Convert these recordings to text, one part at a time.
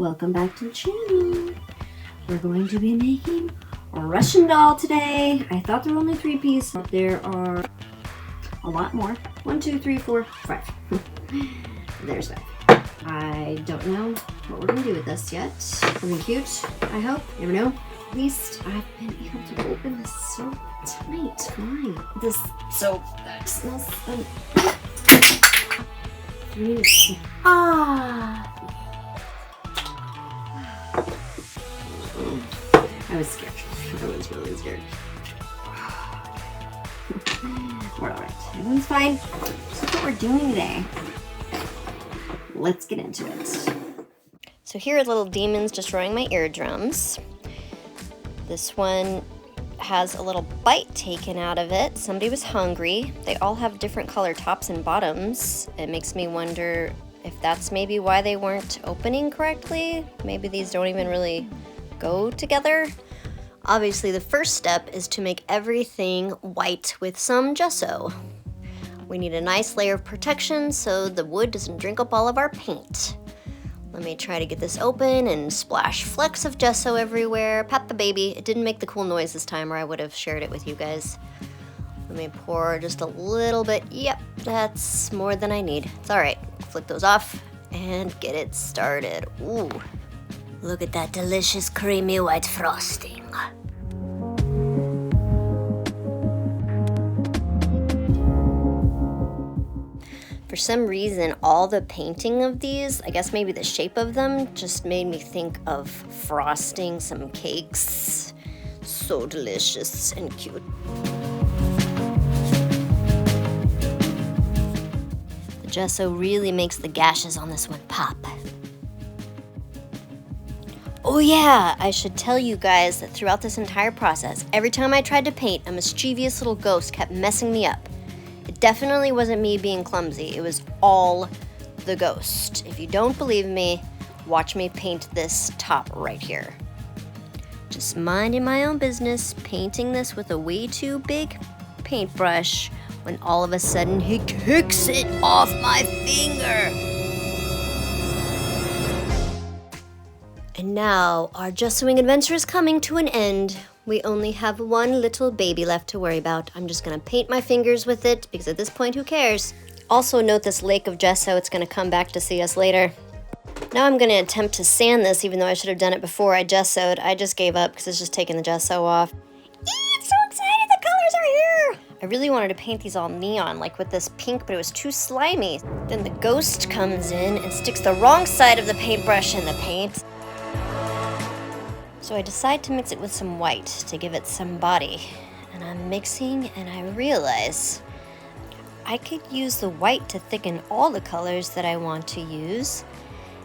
welcome back to the channel. We're going to be making a Russian doll today. I thought there were only 3 pieces, but there are a lot more. 1, 2, 3, 4, 5. There's 5. I don't know what we're gonna do with this yet. Something cute, I hope. Never know. At least I've been able to open this so tight. Why? This soap that smells so... I was scared. I was really scared. We're alright. Everyone's fine. This is what we're doing today. Let's get into it. So here are little demons destroying my eardrums. This one has a little bite taken out of it. Somebody was hungry. They all have different color tops and bottoms. It makes me wonder if that's maybe why they weren't opening correctly. Maybe these don't even really go together. Obviously, the first step is to make everything white with some gesso. We need a nice layer of protection so the wood doesn't drink up all of our paint. Let me try to get this open and splash flecks of gesso everywhere. Pat the baby. It didn't make the cool noise this time or I would have shared it with you guys. Let me pour just a little bit. Yep, that's more than I need. It's all right. Flick those off and get it started. Ooh, look at that delicious creamy white frosting. For some reason, all the painting of these, I guess maybe the shape of them, just made me think of frosting some cakes. So delicious and cute. The gesso really makes the gashes on this one pop. Oh yeah, I should tell you guys that throughout this entire process, every time I tried to paint, a mischievous little ghost kept messing me up. It definitely wasn't me being clumsy, it was all the ghost. If you don't believe me, watch me paint this top right here. Just minding my own business, painting this with a way too big paintbrush, when all of a sudden he kicks it off my finger. And now our gessoing adventure is coming to an end. We only have one little baby left to worry about. I'm just gonna paint my fingers with it because at this point, who cares? Also note this lake of gesso, it's gonna come back to see us later. Now I'm gonna attempt to sand this even though I should have done it before I gessoed. I just gave up because it's just taking the gesso off. I'm so excited, the colors are here! I really wanted to paint these all neon, like with this pink, but it was too slimy. Then the ghost comes in and sticks the wrong side of the paintbrush in the paint. So I decide to mix it with some white to give it some body. And I'm mixing and I realize I could use the white to thicken all the colors that I want to use.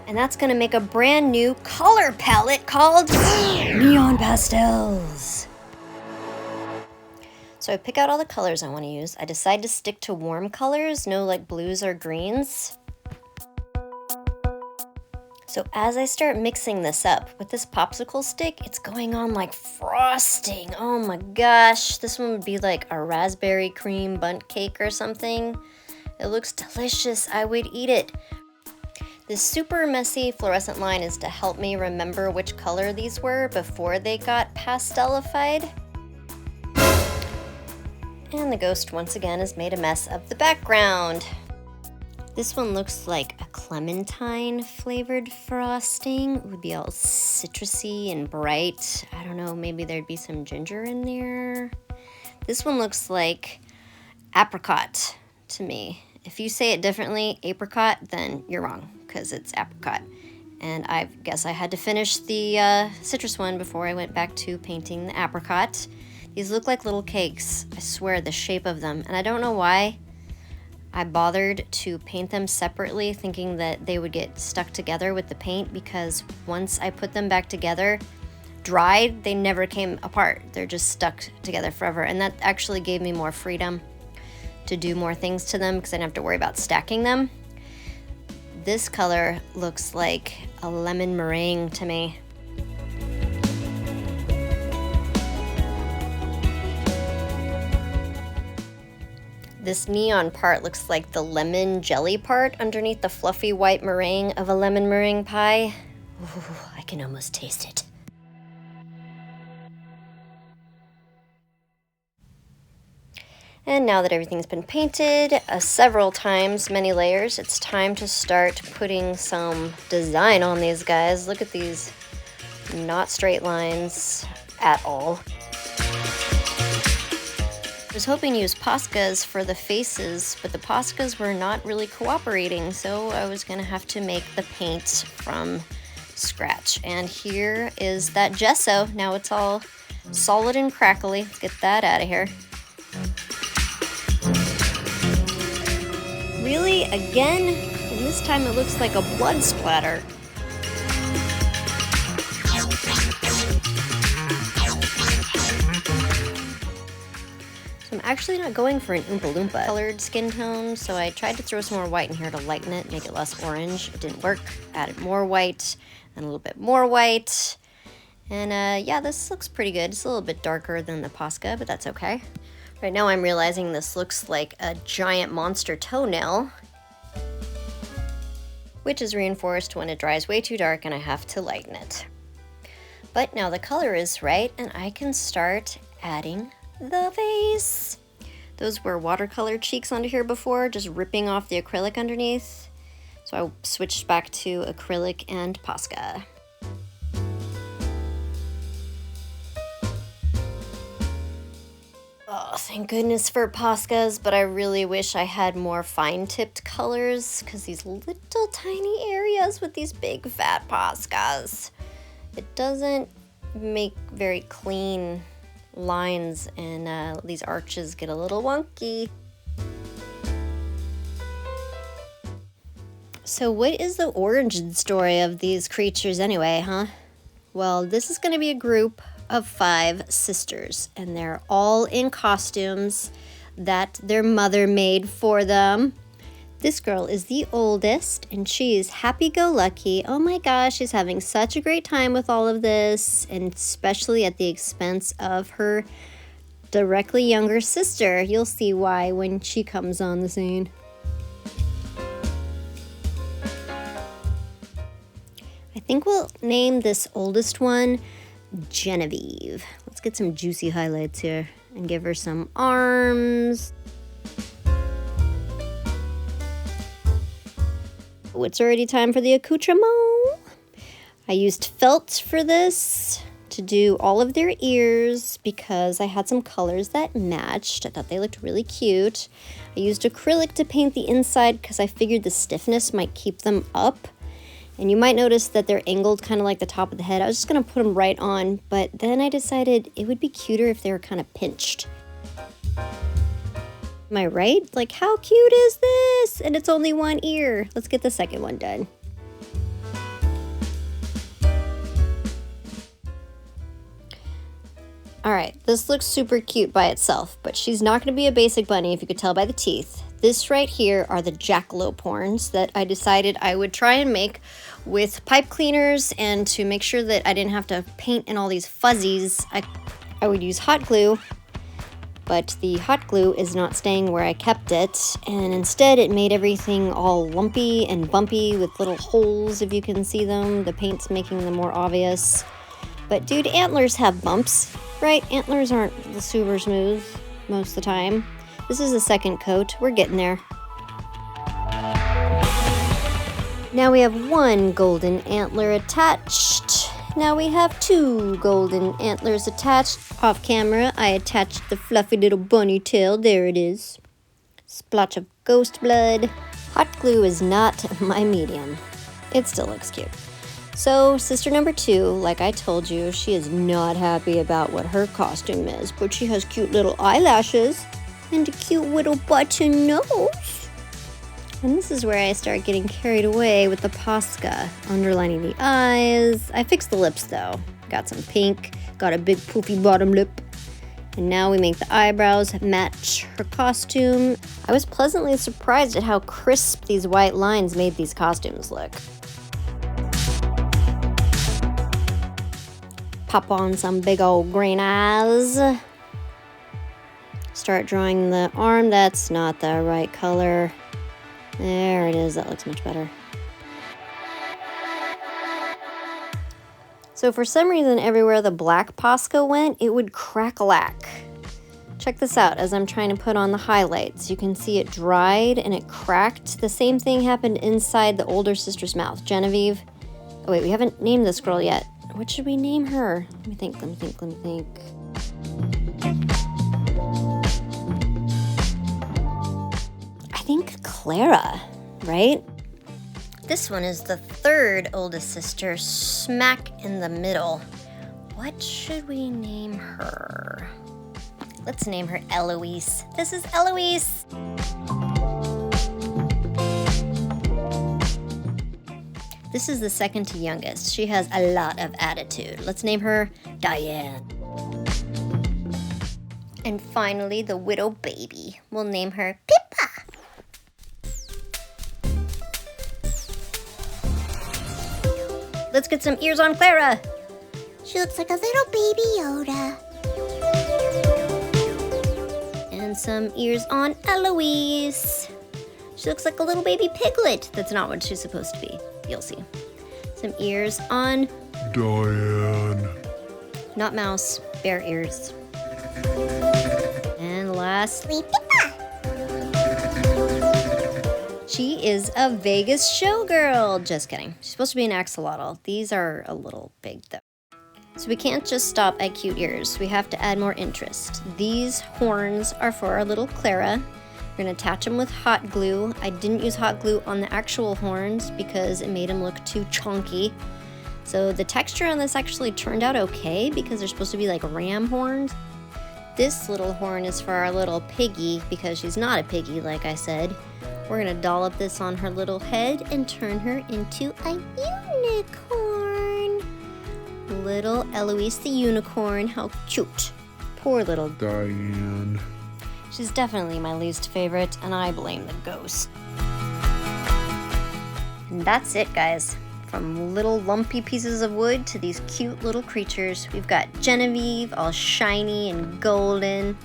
And that's gonna make a brand new color palette called Neon Pastels. So I pick out all the colors I wanna use. I decide to stick to warm colors, no like blues or greens. So as I start mixing this up with this popsicle stick, it's going on like frosting. Oh my gosh, this one would be like a raspberry cream bundt cake or something. It looks delicious, I would eat it. This super messy fluorescent line is to help me remember which color these were before they got pastelified. And the ghost once again has made a mess of the background. This one looks like a clementine flavored frosting. It would be all citrusy and bright. I don't know, maybe there'd be some ginger in there. This one looks like apricot to me. If you say it differently, apricot, then you're wrong, because it's apricot. And I guess I had to finish the citrus one before I went back to painting the apricot. These look like little cakes, I swear, the shape of them. And I don't know why I bothered to paint them separately, thinking that they would get stuck together with the paint, because once I put them back together, dried, they never came apart. They're just stuck together forever. And that actually gave me more freedom to do more things to them because I didn't have to worry about stacking them. This color looks like a lemon meringue to me. This neon part looks like the lemon jelly part underneath the fluffy white meringue of a lemon meringue pie. Ooh, I can almost taste it. And now that everything's been painted several times, many layers, it's time to start putting some design on these guys. Look at these, not straight lines at all. I was hoping to use Poscas for the faces, but the Poscas were not really cooperating, so I was gonna have to make the paint from scratch. And here is that gesso. Now it's all solid and crackly. Let's get that out of here. Really? Again? And this time it looks like a blood splatter. So I'm actually not going for an Oompa Loompa colored skin tone, so I tried to throw some more white in here to lighten it, make it less orange. It didn't work. Added more white, and a little bit more white. And yeah, this looks pretty good. It's a little bit darker than the Posca, but that's okay. Right now I'm realizing this looks like a giant monster toenail, which is reinforced when it dries way too dark and I have to lighten it. But now the color is right and I can start adding the face. Those were watercolor cheeks onto here before, just ripping off the acrylic underneath. So I switched back to acrylic and Posca. Oh, thank goodness for Poscas, but I really wish I had more fine-tipped colors, because these little tiny areas with these big fat Poscas, it doesn't make very clean lines, and these arches get a little wonky. So what is the origin story of these creatures anyway, huh? Well, this is going to be a group of 5 sisters, and they're all in costumes that their mother made for them. This girl is the oldest, and she is happy-go-lucky. Oh my gosh, she's having such a great time with all of this, and especially at the expense of her directly younger sister. You'll see why when she comes on the scene. I think we'll name this oldest one Genevieve. Let's get some juicy highlights here and give her some arms. Oh, it's already time for the accoutrement. I used felt for this to do all of their ears because I had some colors that matched. I thought they looked really cute. I used acrylic to paint the inside because I figured the stiffness might keep them up. And you might notice that they're angled kind of like the top of the head. I was just gonna put them right on, but then I decided it would be cuter if they were kind of pinched. Am I right? Like, how cute is this? And it's only one ear. Let's get the second one done. All right, this looks super cute by itself, but she's not gonna be a basic bunny if you could tell by the teeth. This right here are the jackalope horns that I decided I would try and make with pipe cleaners, and to make sure that I didn't have to paint in all these fuzzies, I would use hot glue, but the hot glue is not staying where I kept it, and instead it made everything all lumpy and bumpy with little holes, if you can see them. The paint's making them more obvious. But dude, antlers have bumps, right? Antlers aren't super smooth most of the time. This is the second coat. We're getting there. Now we have 1 golden antler attached. Now we have 2 golden antlers attached. Off camera, I attached the fluffy little bunny tail. There it is. Splotch of ghost blood. Hot glue is not my medium. It still looks cute. So, sister number 2, like I told you, she is not happy about what her costume is, but she has cute little eyelashes and a cute little button nose. And this is where I start getting carried away with the Posca, underlining the eyes. I fixed the lips though. Got some pink, got a big poofy bottom lip. And now we make the eyebrows match her costume. I was pleasantly surprised at how crisp these white lines made these costumes look. Pop on some big old green eyes. Start drawing the arm. That's not the right color. There it is. That looks much better. So for some reason, everywhere the black Posca went, it would crack-a-lack. Check this out as I'm trying to put on the highlights. You can see it dried and it cracked. The same thing happened inside the older sister's mouth. Genevieve. Oh wait, we haven't named this girl yet. What should we name her? Let me think. I think Clara, right? This one is the third oldest sister, smack in the middle. What should we name her? Let's name her Eloise. This is Eloise. This is the second to youngest. She has a lot of attitude. Let's name her Diane. And finally, the widow baby. We'll name her Pippa. Let's get some ears on Clara. She looks like a little baby Yoda. And some ears on Eloise. She looks like a little baby piglet. That's not what she's supposed to be. You'll see. Some ears on Diane. Not mouse, bear ears. And lastly, Pippa. she is a Vegas showgirl. Just kidding. She's supposed to be an axolotl. These are a little big though. So we can't just stop at cute ears. We have to add more interest. These horns are for our little Clara. We're gonna attach them with hot glue. I didn't use hot glue on the actual horns because it made them look too chunky. So the texture on this actually turned out okay because they're supposed to be like ram horns. This little horn is for our little piggy because she's not a piggy, like I said. We're gonna dollop this on her little head and turn her into a unicorn. Little Eloise the unicorn, how cute. Poor little Diane. She's definitely my least favorite, and I blame the ghost. And that's it, guys. From little lumpy pieces of wood to these cute little creatures. We've got Genevieve, all shiny and golden,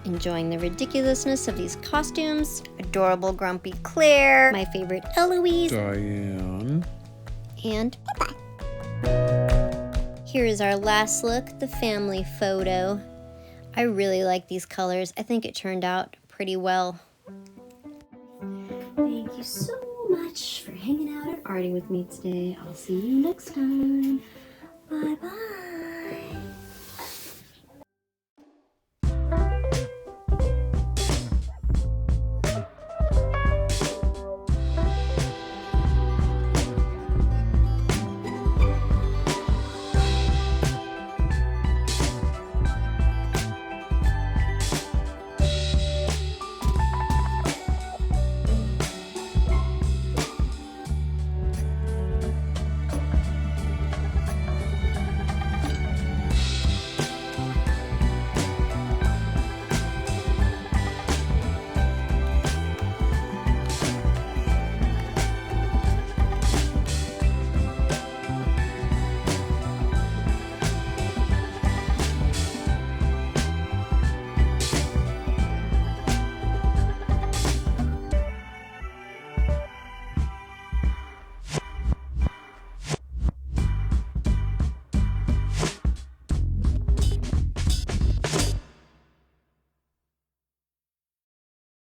enjoying the ridiculousness of these costumes. Adorable grumpy Claire, my favorite Eloise, Diane. and Pippa. Here is our last look, the family photo. I really like these colors. I think it turned out pretty well. Thank you so much for hanging out and arting with me today. I'll see you next time. Bye-bye.